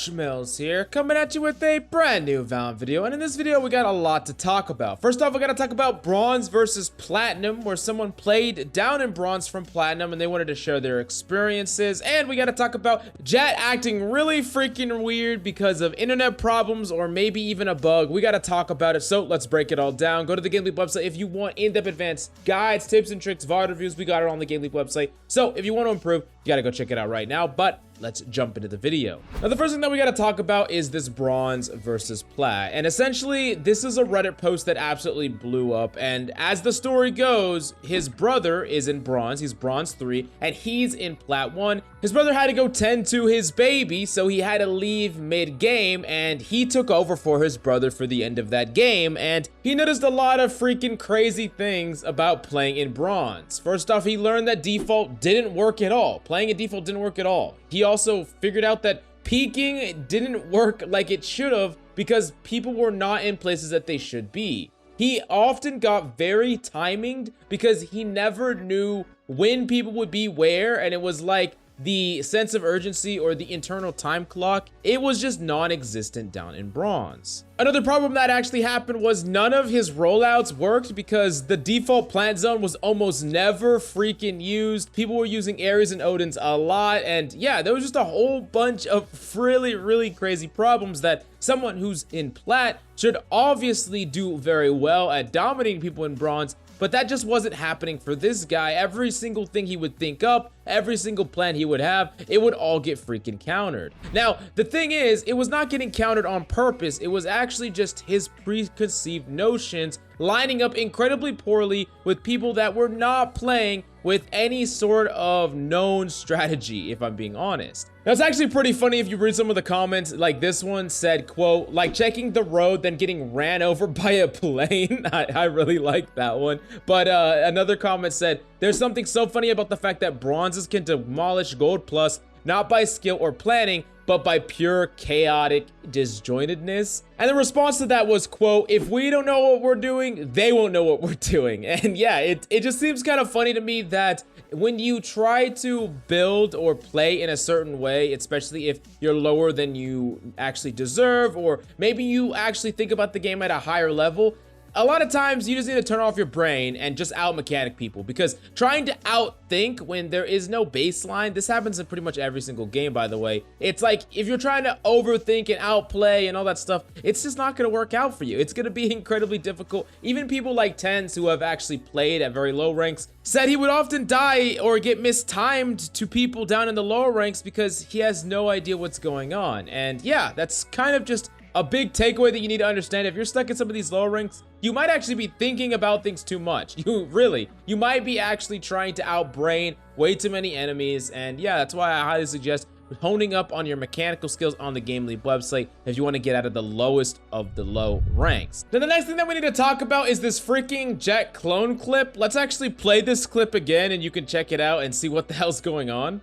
Mills here, coming at you with a brand new Valorant video, and in this video we got a lot to talk about. First off, we gotta talk about Bronze versus Platinum, where someone played down in Bronze from Platinum and they wanted to share their experiences, and we gotta talk about Jett acting really freaking weird because of internet problems or maybe even a bug. We gotta talk about it, so let's break it all down. Go to the GameLeap website if you want in-depth advanced guides, tips and tricks, VOD reviews. We got it on the GameLeap website, so if you want to improve, you gotta go check it out right now. But let's jump into the video. Now, the first thing that we got to talk about is this Bronze versus Plat. And essentially, this is a Reddit post that absolutely blew up. And as the story goes, his brother is in Bronze. He's Bronze 3, and he's in Plat 1. His brother had to go tend to his baby, so he had to leave mid-game, and he took over for his brother for the end of that game. And he noticed a lot of freaking crazy things about playing in Bronze. First off, he learned that default didn't work at all. Playing at default didn't work at all. He also figured out that peeking didn't work like it should have because people were not in places that they should be. He often got very timinged because he never knew when people would be where, and it was like the sense of urgency or the internal time clock, it was just non-existent down in Bronze. Another problem that actually happened was none of his rollouts worked because the default plant zone was almost never freaking used. People were using Ares and Odins a lot, and yeah, there was just a whole bunch of really crazy problems that someone who's in Plat should obviously do very well at dominating people in Bronze. But that just wasn't happening for this guy. Every single thing he would think up, every single plan he would have, it would all get freaking countered. Now, the thing is, it was not getting countered on purpose. It was actually just his preconceived notions lining up incredibly poorly with people that were not playing with any sort of known strategy, if I'm being honest. Now, it's actually pretty funny if you read some of the comments. Like this one said, quote, like checking the road then getting ran over by a plane. I really like that one. But another comment said, there's something so funny about the fact that bronzes can demolish gold plus, not by skill or planning, but by pure chaotic disjointedness. And the response to that was, quote, if we don't know what we're doing, they won't know what we're doing. And yeah, it just seems kind of funny to me that when you try to build or play in a certain way, especially if you're lower than you actually deserve, or maybe you actually think about the game at a higher level, a lot of times you just need to turn off your brain and just out mechanic people, because trying to outthink when there is no baseline, this happens in pretty much every single game, by the way. It's like if you're trying to overthink and outplay and all that stuff, it's just not going to work out for you. It's going to be incredibly difficult. Even people like Tens, who have actually played at very low ranks, said he would often die or get mistimed to people down in the lower ranks because he has no idea what's going on. And yeah, that's kind of just a big takeaway that you need to understand. If you're stuck in some of these lower ranks, you might actually be thinking about things too much. You might be actually trying to outbrain way too many enemies. And yeah, that's why I highly suggest honing up on your mechanical skills on the GameLeap website if you want to get out of the lowest of the low ranks. Then the next thing that we need to talk about is this freaking Jett clone clip. Let's actually play this clip again and you can check it out and see what the hell's going on.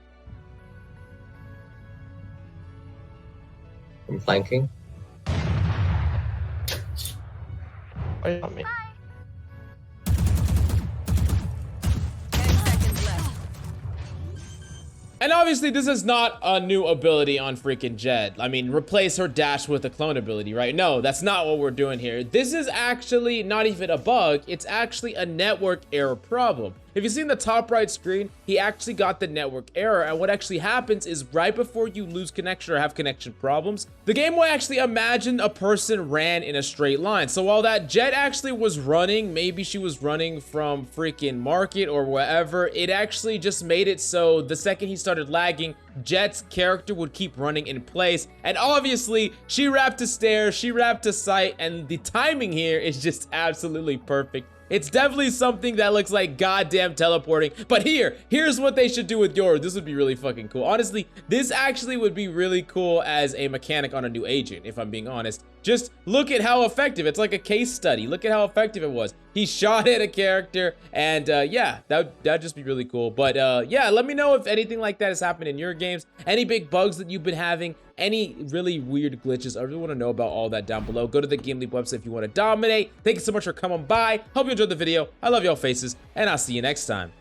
I'm flanking. On me. 10 seconds left. And obviously this is not a new ability on freaking Jett. I mean, replace her dash with a clone ability, right? No, that's not what we're doing here. This is actually not even a bug. It's actually a network error problem. If you see in the top right screen, he actually got the network error, and what actually happens is right before you lose connection or have connection problems, the game will actually imagine a person ran in a straight line. So while that Jett actually was running, maybe she was running from freaking market or wherever, it actually just made it so the second he started lagging, Jett's character would keep running in place. And obviously, she wrapped to stairs, she wrapped to sight, and the timing here is just absolutely perfect. It's definitely something that looks like goddamn teleporting, but here's what they should do with yours. This would be really fucking cool. Honestly, this actually would be really cool as a mechanic on a new agent, if I'm being honest. Just look at how effective. It's like a case study. Look at how effective it was. He shot at a character, and yeah, that'd just be really cool. But yeah, let me know if anything like that has happened in your games, any big bugs that you've been having, any really weird glitches. I really want to know about all that down below. Go to the GameLeap website if you want to dominate. Thank you so much for coming by. Hope you enjoyed the video. I love y'all faces, and I'll see you next time.